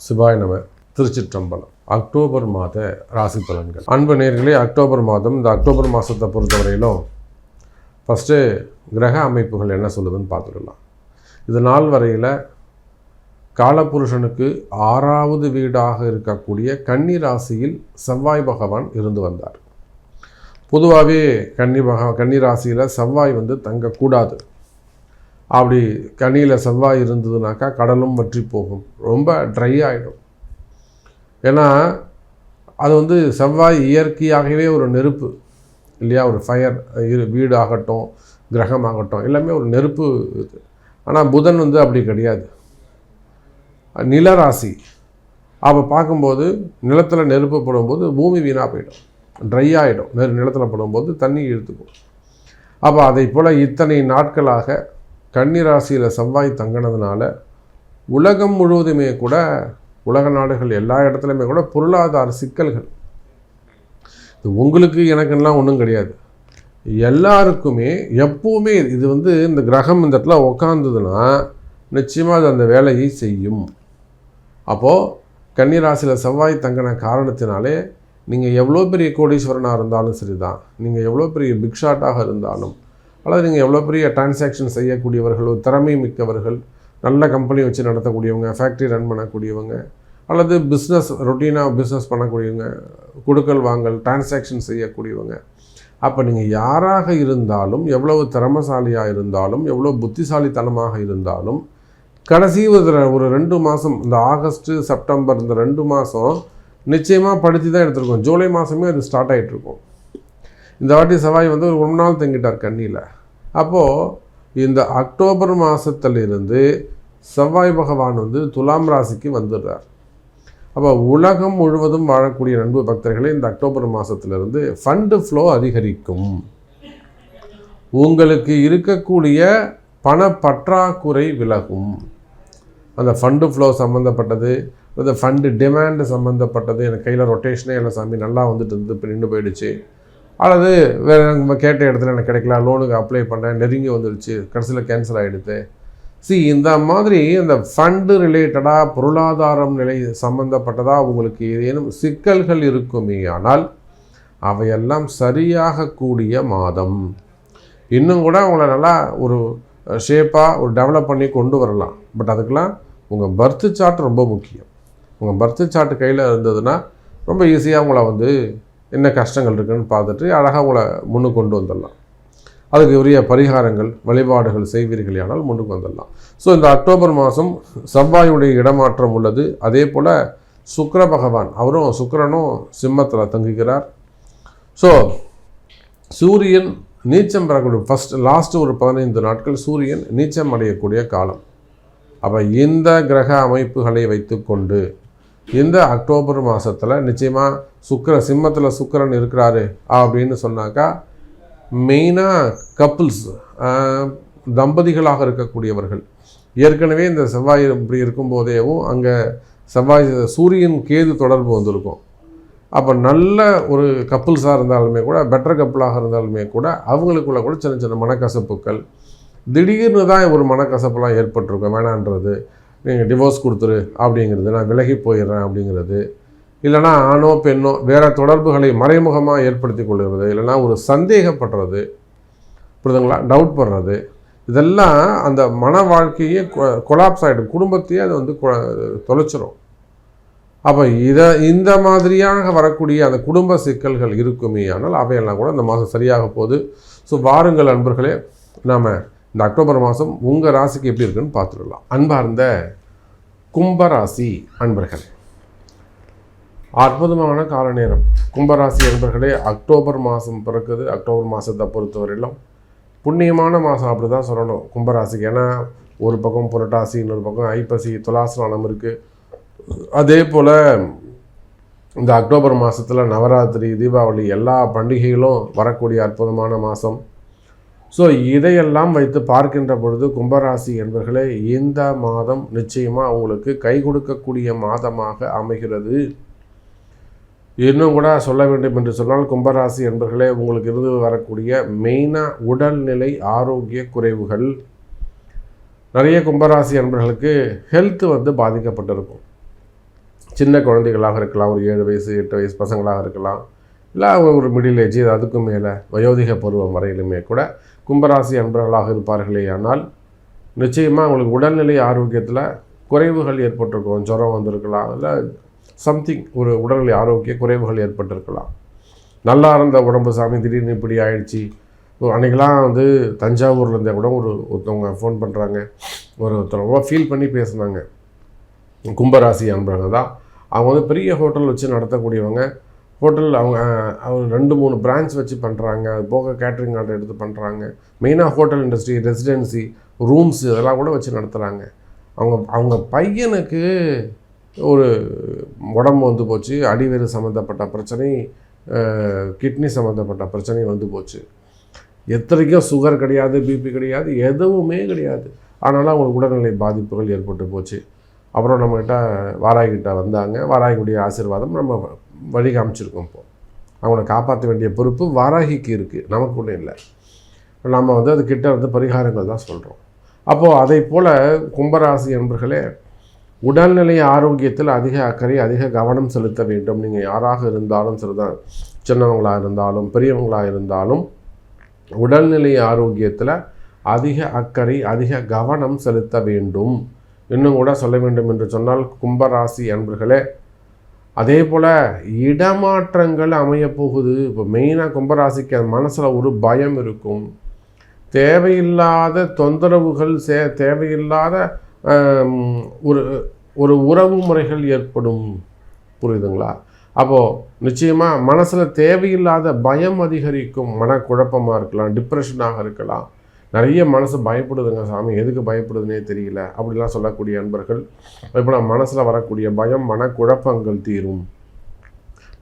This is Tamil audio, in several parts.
சிவாய நம. திருச்சிற்றம்பலம். அக்டோபர் மாத ராசி பலன்கள். அன்பு நேயர்களே, அக்டோபர் மாதம், இந்த அக்டோபர் மாதத்தை பொறுத்தவரையிலும் ஃபஸ்ட்டு கிரக அமைப்புகள் என்ன சொல்லுதுன்னு பார்த்துக்கலாம். இது நாள் வரையில் காலபுருஷனுக்கு 6வது வீடாக இருக்கக்கூடிய கன்னி ராசியில் செவ்வாய் பகவான் இருந்து வந்தார். பொதுவாகவே கன்னி ராசியில் செவ்வாய் தங்கக்கூடாது. அப்படி கனியில் செவ்வாய் இருந்ததுனாக்கா கடலும் வற்றி போகும், ரொம்ப ட்ரை ஆகிடும். ஏன்னா அது செவ்வாய் இயற்கையாகவே ஒரு நெருப்பு இல்லையா, ஒரு ஃபயர். வீடு ஆகட்டும், கிரகம் ஆகட்டும், எல்லாமே ஒரு நெருப்பு இது. ஆனால் புதன் அப்படி கிடையாது, நிலராசி. அப்போ பார்க்கும்போது நிலத்தில் நெருப்பு படும்போது பூமி வீணாக போயிடும், ட்ரை ஆகிடும். நிலத்தில் படும்போது தண்ணி இழுத்துக்கும். அப்போ அதை போல் இத்தனை நாட்களாக கன்னி ராசியில் செவ்வாய் தங்கினதுனால உலகம் முழுவதுமே கூட, உலக நாடுகள் எல்லா இடத்துலையுமே கூட பொருளாதார சிக்கல்கள். இது உங்களுக்கு எனக்குலாம் ஒன்றும் கிடையாது, எல்லாருக்குமே எப்போவுமே இது இந்த கிரகம் இந்த இடத்துல உக்காந்ததுன்னா நிச்சயமாக அது அந்த வேலையை செய்யும். அப்போது கன்னி ராசியில் செவ்வாய் தங்கின காரணத்தினாலே நீங்கள் எவ்வளோ பெரிய கோடீஸ்வரனாக இருந்தாலும் சரி தான், நீங்கள் எவ்வளோ பெரிய பிக்ஷாட்டாக இருந்தாலும், அல்லது நீங்கள் எவ்வளோ பெரிய டிரான்சாக்ஷன் செய்யக்கூடியவர்கள், திறமை மிக்கவர்கள், நல்ல கம்பெனி வச்சு நடத்தக்கூடியவங்க, ஃபேக்ட்ரி ரன் பண்ணக்கூடியவங்க, அல்லது ரொட்டீனாக பிஸ்னஸ் பண்ணக்கூடியவங்க, கொடுக்கல் வாங்கல் டிரான்சாக்ஷன் செய்யக்கூடியவங்க, அப்போ நீங்கள் யாராக இருந்தாலும், எவ்வளவு திறமசாலியாக இருந்தாலும், எவ்வளோ புத்திசாலித்தனமாக இருந்தாலும், கடைசி ஒரு 2 மாதம், இந்த ஆகஸ்ட்டு செப்டம்பர், இந்த 2 மாதம் நிச்சயமாக படுத்தி தான் எடுத்துருக்கோம். ஜூலை மாதமே அது ஸ்டார்ட் ஆகிட்ருக்கும். இந்த வாட்டி செவ்வாய் ஒரு 1 நாள் தங்கிட்டார் கன்னியில். அப்போது இந்த அக்டோபர் மாதத்திலிருந்து செவ்வாய் பகவான் துலாம் ராசிக்கு வந்துடுறார். அப்போ உலகம் முழுவதும் வாழக்கூடிய நண்பு பக்தர்களே, இந்த அக்டோபர் மாதத்திலிருந்து ஃபண்டு ஃப்ளோ அதிகரிக்கும். உங்களுக்கு இருக்கக்கூடிய பணப்பற்றாக்குறை விலகும். அந்த ஃபண்டு ஃப்ளோ சம்மந்தப்பட்டது, அந்த ஃபண்டு டிமாண்டு சம்மந்தப்பட்டது, எனக்கு கையில் ரொட்டேஷனே இல்லை சாமி, நல்லா இப்போ நின்று போயிடுச்சு, அல்லது வேறு நம்ம கேட்ட இடத்துல எனக்கு கிடைக்கல, லோனுக்கு அப்ளை பண்ணேன், நெருங்கி வந்துடுச்சு, கடைசியில் கேன்சல் ஆகிடுது. இந்த மாதிரி இந்த ஃபண்டு ரிலேட்டடாக, பொருளாதாரம் நிலை சம்மந்தப்பட்டதாக உங்களுக்கு ஏதேனும் சிக்கல்கள் இருக்குமே ஆனால் அவையெல்லாம் சரியாகக்கூடிய மாதம். இன்னும் கூட உங்களை நல்லா ஒரு ஷேப்பாக ஒரு டெவலப் பண்ணி கொண்டு வரலாம். பட் அதுக்கெலாம் உங்கள் பர்த்து சார்ட் ரொம்ப முக்கியம். உங்கள் பர்த்து சார்ட் கையில் இருந்ததுன்னா ரொம்ப ஈஸியாக உங்களை என்ன கஷ்டங்கள் இருக்குதுன்னு பார்த்துட்டு அழகாக உங்களை முன்னுக்கு கொண்டு வந்துடலாம். அதுக்கு உரிய பரிகாரங்கள், வழிபாடுகள் செய்வீர்கள் ஆனால் முன்னுக்கு வந்துடலாம். ஸோ இந்த அக்டோபர் மாதம் செவ்வாயுடைய இடமாற்றம் உள்ளது. அதே போல் சுக்கிர பகவான், சுக்கிரனும் சிம்மத்தில் தங்குகிறார். ஸோ சூரியன் நீச்சம் பெறக்கூடிய லாஸ்ட்டு ஒரு 15 நாட்கள் சூரியன் நீச்சம் அடையக்கூடிய காலம். அப்போ இந்த கிரக அமைப்புகளை வைத்துக்கொண்டு இந்த அக்டோபர் மாதத்தில் நிச்சயமாக சிம்மத்தில் சுக்கிரன் இருக்கிறாரு அப்படின்னு சொன்னாக்கா, மெயினாக கப்புள்ஸ், தம்பதிகளாக இருக்கக்கூடியவர்கள், ஏற்கனவே இந்த செவ்வாய் இப்படி இருக்கும்போதேவும் அங்கே சூரியன் கேது தொடர்பு வந்திருக்கும். அப்போ நல்ல ஒரு கப்புள்ஸாக இருந்தாலுமே கூட, பெட்டர் கப்புளாக இருந்தாலுமே கூட, அவங்களுக்குள்ள கூட சின்ன சின்ன மனக்கசப்புகள், திடீர்னு தான் ஒரு மனக்கசப்பெல்லாம் ஏற்பட்டிருக்கும். வேணான்றது, நீங்கள் டிவோர்ஸ் கொடுத்துரு அப்படிங்கிறது, நான் விலகி போயிடுறேன் அப்படிங்கிறது, இல்லைனா ஆணோ பெண்ணோ வேறு தொடர்புகளை மறைமுகமாக ஏற்படுத்தி கொள்கிறது, இல்லைனா ஒரு சந்தேகப்படுறது, புரியுதுங்களா, டவுட் பண்ணுறது, இதெல்லாம் அந்த மன வாழ்க்கையே கொலாப்ஸ் ஆகிடும், குடும்பத்தையே அது தொலைச்சிரும். அப்போ இந்த மாதிரியாக வரக்கூடிய அந்த குடும்ப சிக்கல்கள் இருக்குமே ஆனால் அவையெல்லாம் கூட இந்த மாதம் சரியாக போகுது. ஸோ வாருங்கள் அன்பர்களே, நாம் இந்த அக்டோபர் மாதம் உங்கள் ராசிக்கு எப்படி இருக்குன்னு பார்த்துடலாம். அன்பார்ந்த கும்பராசி அன்பர்களே, அற்புதமான கால நேரம். கும்பராசி அன்பர்களே, அக்டோபர் மாதம் பிறக்குது. அக்டோபர் மாதத்தை பொறுத்தவரையிலும் புண்ணியமான மாதம் அப்படி தான் சொல்லணும் கும்பராசிக்கு. ஏன்னா ஒரு பக்கம் புரட்டாசி, இன்னொரு பக்கம் ஐப்பசி, துலாஸ்நானம் இருக்குது. அதே போல் இந்த அக்டோபர் மாதத்தில் நவராத்திரி, தீபாவளி எல்லா பண்டிகைகளும் வரக்கூடிய அற்புதமான மாதம். ஸோ இதையெல்லாம் வைத்து பார்க்கின்ற பொழுது கும்பராசி என்பர்களே, இந்த மாதம் நிச்சயமாக உங்களுக்கு கை கொடுக்கக்கூடிய மாதமாக அமைகிறது. இன்னும் கூட சொல்ல வேண்டும் என்று சொன்னால், கும்பராசி என்பர்களே, உங்களுக்கு இருந்து வரக்கூடிய மெயினாக உடல்நிலை ஆரோக்கிய குறைவுகள், நிறைய கும்பராசி அன்பர்களுக்கு ஹெல்த் பாதிக்கப்பட்டிருக்கும். சின்ன குழந்தைகளாக இருக்கலாம், ஒரு 7 வயசு 8 வயசு பசங்களாக இருக்கலாம், இல்லை ஒரு மிடில் ஏஜ் அதுக்கும் மேலே வயோதிக பருவம் வரையிலுமே கூட கும்பராசி அன்பர்களாக இருப்பார்களே. ஆனால் நிச்சயமாக அவங்களுக்கு உடல்நிலை ஆரோக்கியத்தில் குறைவுகள் ஏற்பட்டிருக்கும். ஜுரம் வந்திருக்கலாம், இல்லை சம்திங் ஒரு உடல்நிலை ஆரோக்கிய குறைவுகள் ஏற்பட்டிருக்கலாம். நல்லா இருந்த உடம்பு சாமி திடீர்னு இப்படி ஆயிடுச்சு. அன்றைக்கெலாம் வந்து தஞ்சாவூர்லேருந்தே கூட ஒருத்தவங்க ஃபோன் பண்ணுறாங்க, ஒருத்தர் ரொம்ப ஃபீல் பண்ணி பேசுனாங்க. கும்பராசி அன்பர்கள் தான் அவங்க வந்து பெரிய ஹோட்டல் வச்சு நடத்தக்கூடியவங்க. ஹோட்டல் அவங்க 2-3 பிரான்ச் வச்சு பண்ணுறாங்க. அது போக கேட்ரிங் ஆர்டர் எடுத்து பண்ணுறாங்க. மெயினாக ஹோட்டல் இண்டஸ்ட்ரி, ரெசிடென்சி, ரூம்ஸ் இதெல்லாம் கூட வச்சு நடத்துகிறாங்க. அவங்க பையனுக்கு ஒரு உடம்பு வந்து போச்சு, அடிவேறு சம்மந்தப்பட்ட பிரச்சனை, கிட்னி சம்மந்தப்பட்ட பிரச்சனை வந்து போச்சு. எத்தனைக்கும் சுகர் கிடையாது, பிபி கிடையாது, எதுவுமே கிடையாது. ஆனாலும் அவங்களுக்கு உடல்நிலை பாதிப்புகள் ஏற்பட்டு போச்சு. அப்புறம் நம்மக்கிட்ட வாராகிட்ட வந்தாங்க. வாராகியுடைய ஆசீர்வாதம் நம்ம வழி காமிச்சிருக்கோம். இப்போது அவங்கள காப்பாற்ற வேண்டிய பொறுப்பு வாராகிக்கு இருக்குது, நமக்கு ஒன்றும் இல்லை. நம்ம வந்து அதுக்கிட்ட வந்து பரிகாரங்கள் தான் சொல்கிறோம். அப்போது அதை போல் கும்பராசி என்பர்களே உடல்நிலை ஆரோக்கியத்தில் அதிக அக்கறை, அதிக கவனம் செலுத்த வேண்டும். நீங்கள் யாராக இருந்தாலும் சரிதான், சின்னவங்களாக இருந்தாலும் பெரியவங்களாக இருந்தாலும் உடல்நிலை ஆரோக்கியத்தில் அதிக அக்கறை, அதிக கவனம் செலுத்த வேண்டும். இன்னும் கூட சொல்ல வேண்டும் என்று சொன்னால் கும்பராசி அன்பர்களே, அதே போல் இடமாற்றங்கள் அமையப்போகுது. இப்போ மெயினாக கும்பராசிக்கு மனசில் ஒரு பயம் இருக்கும். தேவையில்லாத தொந்தரவுகள், தேவையில்லாத ஒரு உறவு முறைகள் ஏற்படும். புரியுதுங்களா? அப்போது நிச்சயமாக மனசில் தேவையில்லாத பயம் அதிகரிக்கும். மனக்குழப்பமாக இருக்கலாம், டிப்ரெஷனாக இருக்கலாம். நிறைய மனசு பயப்படுதுங்க சாமி, எதுக்கு பயப்படுதுன்னே தெரியல அப்படிலாம் சொல்லக்கூடிய அன்பர்கள், இப்போ மனசில் வரக்கூடிய பயம், மனக்குழப்பங்கள் தீரும்.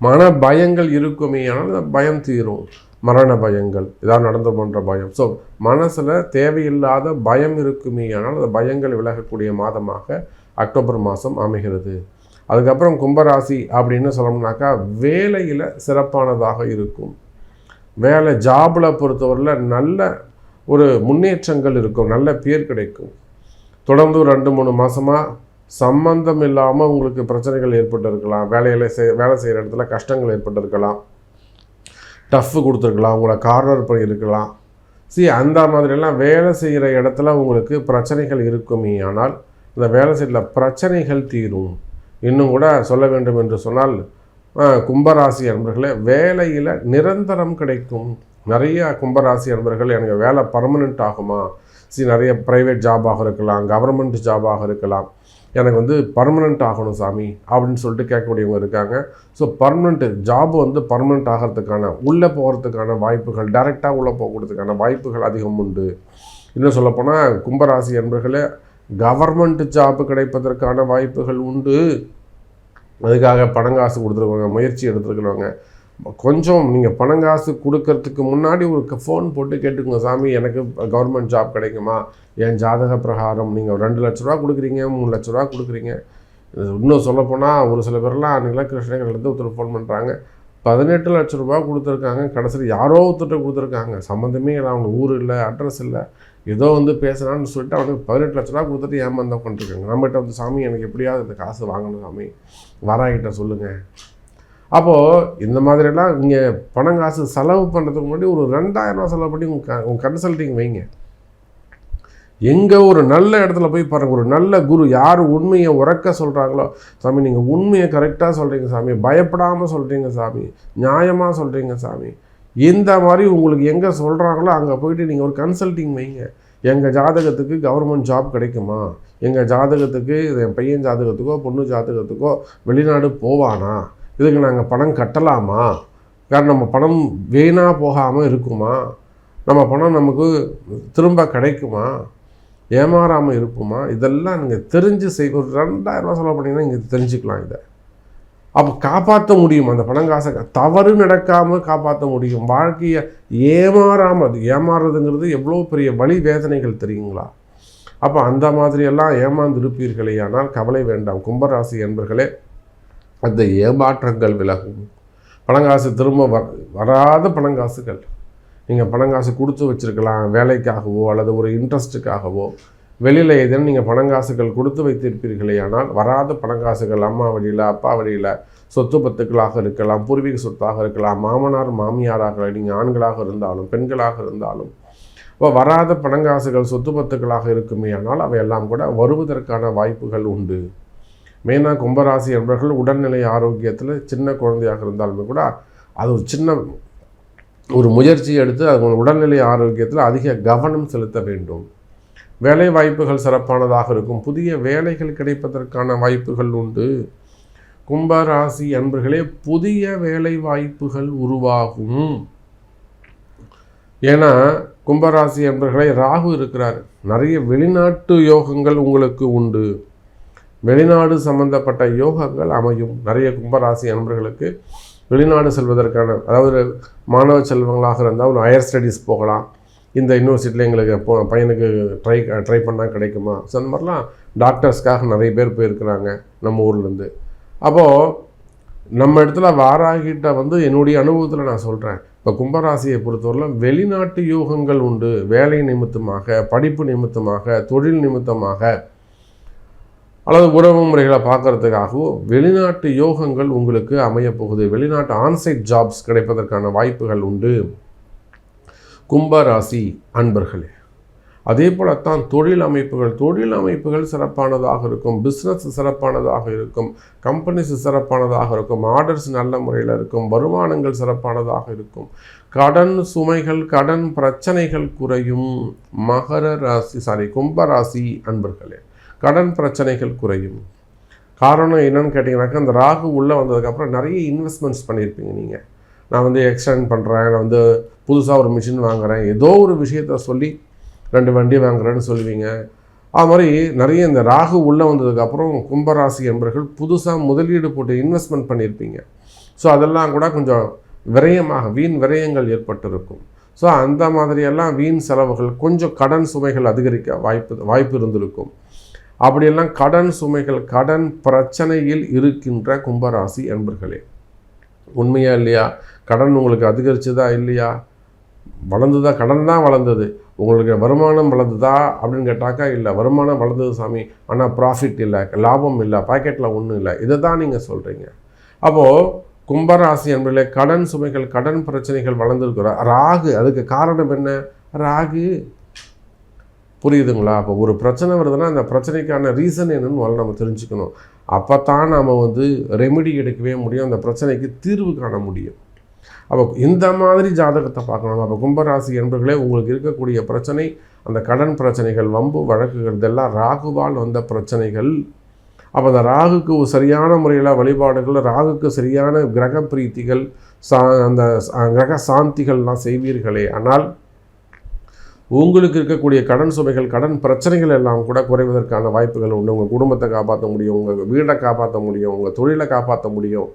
மன பயங்கள் இருக்குமே ஆனால் அந்த பயம் தீரும். மரண பயங்கள், இதான் நடந்து போன்ற பயம். ஸோ மனசில் தேவையில்லாத பயம் இருக்குமே ஆனால் அந்த பயங்கள் விலகக்கூடிய மாதமாக அக்டோபர் மாதம் அமைகிறது. அதுக்கப்புறம் கும்பராசி அப்படின்னு சொல்லணும்னாக்கா வேலையில் சிறப்பானதாக இருக்கும். வேலை ஜாபில் பொறுத்தவரையில் நல்ல ஒரு முன்னேற்றங்கள் இருக்கும், நல்ல பேர் கிடைக்கும். தொடர்ந்து 2-3 மாதமாக சம்பந்தம் இல்லாமல் உங்களுக்கு பிரச்சனைகள் ஏற்பட்டு இருக்கலாம். வேலை செய்கிற இடத்துல கஷ்டங்கள் ஏற்பட்டு இருக்கலாம், டஃப்பு கொடுத்துருக்கலாம், உங்களை கார்னர் பண்ணியிருக்கலாம். அந்த மாதிரிலாம் வேலை செய்கிற இடத்துல உங்களுக்கு பிரச்சனைகள் இருக்குமே ஆனால் இந்த வேலை செய்யல பிரச்சனைகள் தீரும். இன்னும் கூட சொல்ல வேண்டும் என்று சொன்னால் கும்பராசி அன்பர்களே வேலையில் நிரந்தரம் கிடைக்கும். நிறைய கும்பராசி அன்பர்கள் எனக்கு வேலை பர்மனெண்ட் ஆகுமா, நிறைய ப்ரைவேட் ஜாபாக இருக்கலாம், கவர்மெண்ட் ஜாபாக இருக்கலாம், எனக்கு வந்து பர்மனெண்ட் ஆகணும் சாமி அப்படின்னு சொல்லிட்டு கேட்கக்கூடியவங்க இருக்காங்க. ஸோ பர்மனெண்ட்டு ஜாப் வந்து பர்மனெண்ட் ஆகிறதுக்கான, உள்ளே போகிறதுக்கான வாய்ப்புகள், டைரெக்டாக உள்ளே போகிறதுக்கான வாய்ப்புகள் அதிகம் உண்டு. இன்னும் சொல்லப்போனால் கும்பராசி அன்பர்களே கவர்மெண்ட் ஜாப் கிடைப்பதற்கான வாய்ப்புகள் உண்டு. அதுக்காக பணங்காசு கொடுத்துருக்கவங்க, முயற்சி எடுத்துருக்கிறவங்க கொஞ்சம் நீங்கள் பணங்காசு கொடுக்கறதுக்கு முன்னாடி ஒரு ஃபோன் போட்டு கேட்டுக்கோங்க, சாமி எனக்கு கவர்மெண்ட் ஜாப் கிடைக்குமா, என் ஜாதக பிரகாரம். நீங்கள் 2 லட்ச ரூபா கொடுக்குறீங்க, 3 லட்ச ரூபா கொடுக்குறீங்க. இன்னும் சொல்லப்போனால் ஒரு சில பேர்லாம் அன்றைக்கெலாம் கிருஷ்ணகிரிலேருந்து ஒருத்தர் ஃபோன் பண்ணுறாங்க, 18 லட்ச ரூபா கொடுத்துருக்காங்க, கடைசியில் யாரோ ஒருத்தர் கொடுத்துருக்காங்க, சம்மந்தமே இல்லை, அவங்க ஊர் இல்லை, அட்ரஸ் இல்லை, ஏதோ வந்து பேசுகிறான்னு சொல்லிட்டு அவனுக்கு 18 லட்ச ரூபா கொடுத்துட்டு ஏமாந்தான் பண்ணிருக்காங்க. நம்மகிட்ட வந்து சாமி எனக்கு எப்படியாவது இந்த காசு வாங்கணும் சாமி, வாராகிட்ட சொல்லுங்கள். அப்போது இந்த மாதிரிலாம் நீங்கள் பணங்காசு செலவு பண்ணுறதுக்கு முன்னாடி ஒரு 2000 ரூபா செலவு பண்ணி உங்கள் கன்சல்ட்டிங் வைங்க. எங்கே ஒரு நல்ல இடத்துல போய் பாருங்கள், ஒரு நல்ல குரு யார் உண்மையை உறக்க சொல்கிறாங்களோ, சாமி நீங்கள் உண்மையை கரெக்டாக சொல்கிறீங்க சாமி, பயப்படாமல் சொல்கிறீங்க சாமி, நியாயமாக சொல்கிறீங்க சாமி, இந்த மாதிரி உங்களுக்கு எங்கே சொல்கிறாங்களோ அங்கே போய்ட்டு நீங்கள் ஒரு கன்சல்ட்டிங் வைங்க. எங்கள் ஜாதகத்துக்கு கவர்மெண்ட் ஜாப் கிடைக்குமா, எங்கள் ஜாதகத்துக்கு என் பையன் ஜாதகத்துக்கோ பொண்ணு ஜாதகத்துக்கோ வெளிநாடு போவானா, இதுக்கு நாங்கள் பணம் கட்டலாமா, காரணம் நம்ம பணம் வீணாக போகாமல் இருக்குமா, நம்ம பணம் நமக்கு திரும்ப கிடைக்குமா, ஏமாறாமல் இருக்குமா, இதெல்லாம் நீங்கள் தெரிஞ்சு ஒரு 2000 ரூபா செலவு பண்ணிங்கன்னா இங்கே தெரிஞ்சுக்கலாம். இதை அப்போ காப்பாற்ற முடியும். அந்த பணங்காசை தவறு நடக்காமல் காப்பாற்ற முடியும். வாழ்க்கையை ஏமாறாமல், அது ஏமாறுறதுங்கிறது எவ்வளோ பெரிய வலி வேதனைகள் தெரியுங்களா. அப்போ அந்த மாதிரியெல்லாம் ஏமாந்து இருப்பீர்களே ஆனால் கவலை வேண்டாம் கும்பராசி என்பர்களே, அந்த ஏமாற்றங்கள் விலகும். பணங்காசு திரும்ப வராத பணங்காசுகள் நீங்கள் பணங்காசு கொடுத்து வச்சுருக்கலாம், வேலைக்காகவோ அல்லது ஒரு இன்ட்ரெஸ்ட்டுக்காகவோ, வெளியில் ஏதேனும் நீங்கள் பணங்காசுகள் கொடுத்து வைத்திருப்பீர்களே, ஆனால் வராத பணங்காசுகள் அம்மா வழியில், அப்பா வழியில், சொத்து பத்துக்களாக இருக்கலாம், பூர்வீக சொத்தாக இருக்கலாம், மாமனார் மாமியாராக, நீங்கள் ஆண்களாக இருந்தாலும் பெண்களாக இருந்தாலும், இப்போ வராத பணங்காசுகள் சொத்து பத்துக்களாக இருக்குமே ஆனால் அவையெல்லாம் கூட வருவதற்கான வாய்ப்புகள் உண்டு. மெயினாக கும்பராசி என்பவர்கள் உடல்நிலை ஆரோக்கியத்தில் சின்ன குழந்தையாக இருந்தாலுமே கூட அது ஒரு சின்ன ஒரு முயற்சி எடுத்து அது உடல்நிலை ஆரோக்கியத்தில் அதிக கவனம் செலுத்த வேண்டும். வேலை வாய்ப்புகள் சிறப்பானதாக இருக்கும். புதிய வேலைகள் கிடைப்பதற்கான வாய்ப்புகள் உண்டு. கும்பராசி அன்பர்களே, புதிய வேலை வாய்ப்புகள் உருவாகும். ஏன்னா கும்பராசி அன்பர்களே ராகு இருக்கிறார். நிறைய வெளிநாட்டு யோகங்கள் உங்களுக்கு உண்டு. வெளிநாடு சம்பந்தப்பட்ட யோகங்கள் அமையும். நிறைய கும்பராசி அன்பர்களுக்கு வெளிநாடு செல்வதற்கான, அதாவது மாணவ செல்வங்களாக இருந்தால் ஒரு ஹையர் ஸ்டடீஸ் போகலாம், இந்த யூனிவர்சிட்டியில் எங்களுக்கு பையனுக்கு ட்ரை பண்ணால் கிடைக்குமா, ஸோ அந்த மாதிரிலாம் டாக்டர்ஸ்க்காக நிறைய பேர் போயிருக்கிறாங்க நம்ம ஊர்லேருந்து. அப்போது நம்ம இடத்துல வாராகிட்ட என்னுடைய அனுபவத்தில் நான் சொல்கிறேன், இப்போ கும்பராசியை பொறுத்தவரையிலும் வெளிநாட்டு யோகங்கள் உண்டு. வேலை நிமித்தமாக, படிப்பு நிமித்தமாக, தொழில் நிமித்தமாக, அல்லது உறவு முறைகளை பார்க்கறதுக்காகவும் வெளிநாட்டு யோகங்கள் உங்களுக்கு அமையப்போகுது. வெளிநாட்டு ஆன்சைட் ஜாப்ஸ் கிடைப்பதற்கான வாய்ப்புகள் உண்டு கும்பராசி அன்பர்களே. அதே போலத்தான் தொழில் அமைப்புகள் சிறப்பானதாக இருக்கும். பிஸ்னஸ் சிறப்பானதாக இருக்கும். கம்பெனிஸ் சிறப்பானதாக இருக்கும். ஆர்டர்ஸ் நல்ல முறையில் இருக்கும். வருமானங்கள் சிறப்பானதாக இருக்கும். கடன் சுமைகள், கடன் பிரச்சனைகள் குறையும். கும்பராசி அன்பர்களே, கடன் பிரச்சனைகள் குறையும். காரணம் என்னன்னு கேட்டிங்கனாக்கா, அந்த ராகு உள்ளே வந்ததுக்கப்புறம் நிறைய இன்வெஸ்ட்மெண்ட்ஸ் பண்ணியிருப்பீங்க. நீங்கள் நான் எக்ஸ்டெண்ட் பண்ணுறேன், நான் புதுசாக ஒரு மிஷின் வாங்குகிறேன், ஏதோ ஒரு விஷயத்த சொல்லி 2 வண்டி வாங்குறேன்னு சொல்லுவீங்க. அது மாதிரி நிறைய இந்த ராகு உள்ளே வந்ததுக்கப்புறம் கும்பராசி என்பவர்கள் புதுசாக முதலீடு போட்டு இன்வெஸ்ட்மெண்ட் பண்ணியிருப்பீங்க. ஸோ அதெல்லாம் கூட கொஞ்சம் விரயமாக, வீண் விரயங்கள் ஏற்பட்டிருக்கும். ஸோ அந்த மாதிரியெல்லாம் வீண் செலவுகள், கொஞ்சம் கடன் சுமைகள் அதிகரிக்க வாய்ப்பு இருந்திருக்கும். அப்படியெல்லாம் கடன் சுமைகள், கடன் பிரச்சனையில் இருக்கின்ற கும்பராசி அன்பர்களே, உண்மையா இல்லையா? கடன் உங்களுக்கு அதிகரிச்சதா இல்லையா? வளர்ந்துதா? கடன் தான் வளர்ந்தது. உங்களுக்கு வருமானம் வளர்ந்துதா அப்படின்னு கேட்டாக்கா இல்லை, வருமானம் வளர்ந்தது சாமி, ஆனால் ப்ராஃபிட் இல்லை, லாபம் இல்லை, பாக்கெட்டில் ஒன்றும் இல்லை, இதை தான் நீங்கள் சொல்கிறீங்க. அப்போது கும்பராசி என்பதிலே கடன் சுமைகள், கடன் பிரச்சனைகள் வளர்ந்துருக்குற ராகு. அதுக்கு காரணம் என்ன? ராகு. புரியுதுங்களா? அப்போ ஒரு பிரச்சனை வருதுன்னா அந்த பிரச்சனைக்கான ரீசன் என்னன்னு நம்ம தெரிஞ்சுக்கணும். அப்போ தான் நாம் ரெமெடி எடுக்கவே முடியும், அந்த பிரச்சனைக்கு தீர்வு காண முடியும். அப்போ இந்த மாதிரி ஜாதகத்தை பார்க்கணும். அப்போ கும்பராசி என்பர்களே, உங்களுக்கு இருக்கக்கூடிய பிரச்சனை, அந்த கடன் பிரச்சனைகள், வம்பு வழக்குகள், இதெல்லாம் ராகுவால் வந்த பிரச்சனைகள். அப்போ அந்த ராகுக்கு சரியான முறையில் வழிபாடுகள், ராகுக்கு சரியான கிரக பிரீத்திகள், அந்த கிரக சாந்திகள்லாம் செய்வீர்களே, ஆனால் உங்களுக்கு இருக்கக்கூடிய கடன் சுமைகள், கடன் பிரச்சனைகள் எல்லாம் கூட குறைவதற்கான வாய்ப்புகள் உண்டு. உங்கள் குடும்பத்தை காப்பாற்ற முடியும், உங்கள் வீடை காப்பாற்ற முடியும், உங்கள் தொழிலை காப்பாற்ற முடியும்,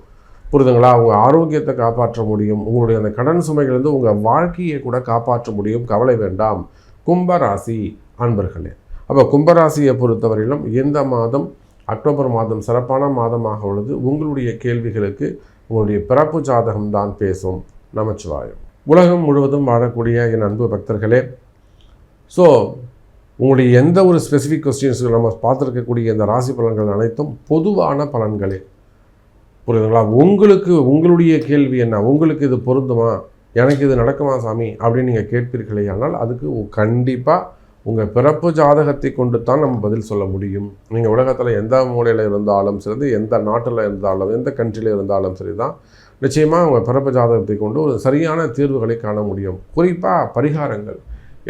புரியுதுங்களா? உங்கள் ஆரோக்கியத்தை காப்பாற்ற முடியும். உங்களுடைய அந்த கடன் சுமைகள் உங்கள் வாழ்க்கையை கூட காப்பாற்ற முடியும். கவலை வேண்டாம் கும்பராசி அன்பர்களே. அப்போ கும்பராசியை பொறுத்தவரையிலும் இந்த மாதம், அக்டோபர் மாதம் சிறப்பான மாதமாக உள்ளது. உங்களுடைய கேள்விகளுக்கு உங்களுடைய பிறப்பு ஜாதகம்தான் பேசும். நமச்சிவாயம். உலகம் முழுவதும் வாழக்கூடிய என் அன்பு பக்தர்களே, ஸோ உங்களுடைய எந்த ஒரு ஸ்பெசிஃபிக் கொஸ்டின்ஸுக்கு நம்ம பார்த்துருக்கக்கூடிய இந்த ராசி பலன்கள் அனைத்தும் பொதுவான பலன்களே, புரியுதுங்களா? உங்களுடைய கேள்வி என்ன? உங்களுக்கு இது பொருந்துமா, எனக்கு இது நடக்குமா சாமி அப்படின்னு நீங்கள் கேட்பீர்களே, ஆனால் அதுக்கு கண்டிப்பாக உங்கள் பிறப்பு ஜாதகத்தை கொண்டு தான் நம்ம பதில் சொல்ல முடியும். நீங்கள் உலகத்தில் எந்த மூலையில் இருந்தாலும் சரி, எந்த நாட்டில் இருந்தாலும், எந்த கண்ட்ரியில் இருந்தாலும் சரி தான், நிச்சயமாக உங்கள் பிறப்பு ஜாதகத்தை கொண்டு ஒரு சரியான தீர்வுகளை காண முடியும். குறிப்பாக பரிகாரங்கள்,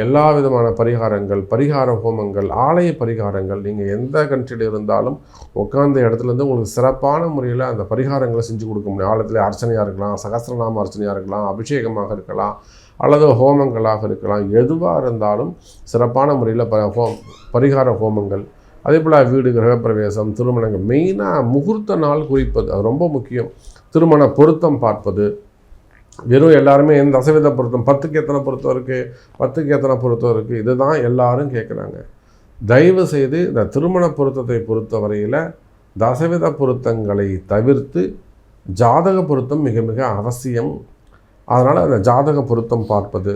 எல்லா விதமான பரிகாரங்கள், பரிகார ஹோமங்கள், ஆலய பரிகாரங்கள், நீங்கள் எந்த கண்ட்ரியில் இருந்தாலும் உட்கார்ந்த இடத்துலேருந்து உங்களுக்கு சிறப்பான முறையில் அந்த பரிகாரங்களை செஞ்சு கொடுக்க முடியும். ஆலயத்தில் அர்ச்சனையாக இருக்கலாம், சகஸ்ரநாம அர்ச்சனையாக இருக்கலாம், அபிஷேகமாக இருக்கலாம், அல்லது ஹோமங்களாக இருக்கலாம், எதுவாக இருந்தாலும் சிறப்பான முறையில் பரிகார ஹோமங்கள். அதே போல் வீடு கிரகப்பிரவேசம், திருமணங்கள், மெயினாக முகூர்த்த நாள் குறிப்பது அது ரொம்ப முக்கியம். திருமண பொருத்தம் பார்ப்பது, வெறும் எல்லாருமே எந்த தசவித பொருத்தம், 10க்கு எத்தனை பொருத்தம் இருக்குது, 10க்கு எத்தனை பொருத்தம் இருக்குது, இதுதான் எல்லாரும் கேட்குறாங்க. தயவு செய்து இந்த திருமண பொருத்தத்தை பொறுத்த வரையில் தசவித பொருத்தங்களை தவிர்த்து ஜாதக பொருத்தம் மிக மிக அவசியம். அதனால் அந்த ஜாதக பொருத்தம் பார்ப்பது,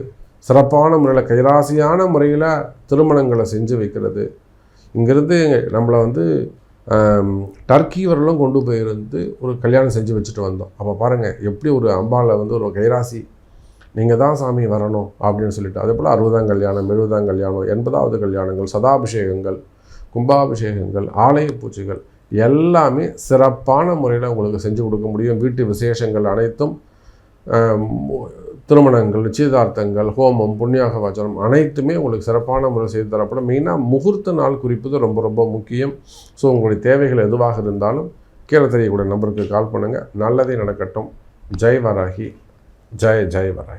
சிறப்பான முறையில் கைராசியான முறையில் திருமணங்களை செஞ்சு வைக்கிறது, இங்கேருந்து நம்மளை வந்து டர்க்கி வரலாம் கொண்டு போயிருந்து ஒரு கல்யாணம் செஞ்சு வச்சுட்டு வந்தோம். அப்போ பாருங்கள் எப்படி ஒரு அம்பாவில் வந்து ஒரு கைராசி, நீங்கள் தான் சாமி வரணும் அப்படின்னு சொல்லிட்டு. அதே போல் 60ஆம் கல்யாணம், 70ஆம் கல்யாணம், 80வது கல்யாணங்கள், சதாபிஷேகங்கள், கும்பாபிஷேகங்கள், ஆலய பூஜைகள் எல்லாமே சிறப்பான முறையில் உங்களுக்கு செஞ்சு கொடுக்க முடியும். வீட்டு விசேஷங்கள் அனைத்தும், திருமணங்கள், நிச்சயதார்த்தங்கள், ஹோமம், புண்ணியாக வாச்சனம் அனைத்துமே உங்களுக்கு சிறப்பான முறை செய்து தரப்படும். மெயினாக முகூர்த்த நாள் குறிப்பது ரொம்ப ரொம்ப முக்கியம். ஸோ உங்களுடைய தேவைகள் எதுவாக இருந்தாலும் கீழே தெரியக்கூடிய நம்பருக்கு கால் பண்ணுங்கள். நல்லதே நடக்கட்டும். ஜெய் வராகி, ஜெய் ஜெய் வராகி.